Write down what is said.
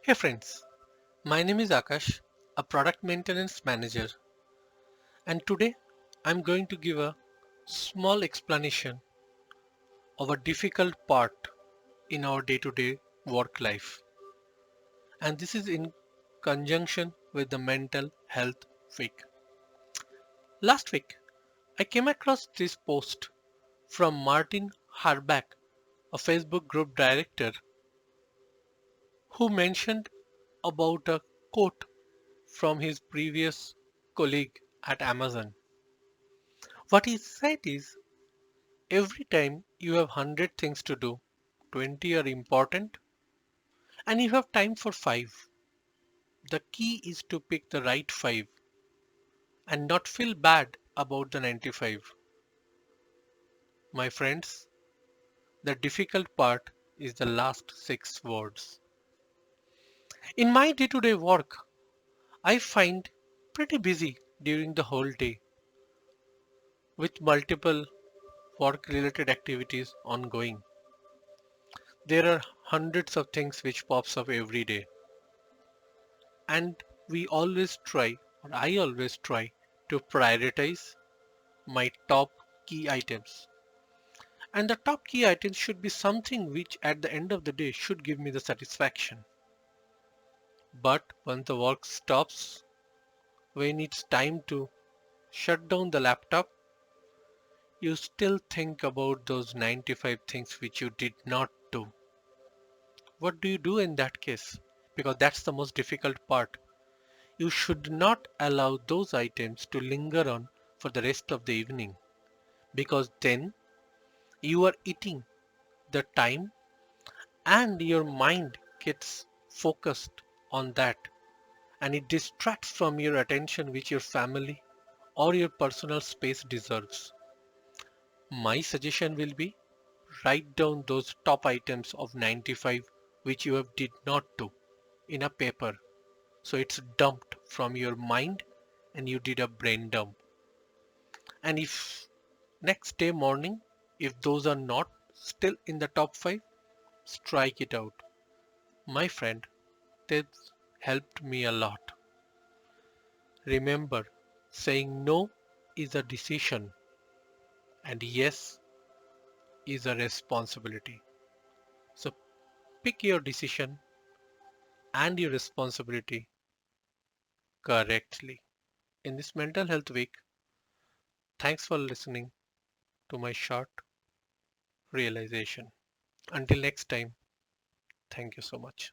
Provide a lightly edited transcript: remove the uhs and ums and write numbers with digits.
Hey friends, my name is Akash, a product maintenance manager, and today I'm going to give a small explanation of a difficult part in our day-to-day work life. And this is in conjunction with the mental health week. Last week, I came across this post from Martin Harbach, a Facebook group director, who mentioned about a quote from his previous colleague at Amazon. What he said is, every time you have 100 things to do, 20 are important and you have time for 5. The key is to pick the right 5 and not feel bad about the 95. My friends, the difficult part is the last 6 words. In my day-to-day work, I find pretty busy during the whole day with multiple work-related activities ongoing. There are hundreds of things which pops up every day. And we always try, or I always try, to prioritize my top key items. And the top key items should be something which at the end of the day should give me the satisfaction. But when the work stops, when it's time to shut down the laptop, you still think about those 95 things which you did not do. What do you do in that case? Because that's the most difficult part. You should not allow those items to linger on for the rest of the evening, because then you are eating the time and your mind gets focused on that, and it distracts from your attention which your family or your personal space deserves. My suggestion will be, write down those top items of 95 which you have did not do in a paper, so it's dumped from your mind and you did a brain dump. And if next day morning, if those are not still in the top 5, strike it out. My friend, this helped me a lot. Remember, saying no is a decision and yes is a responsibility. So pick your decision and your responsibility correctly. In this mental health week, thanks for listening to my short realization. Until next time, thank you so much.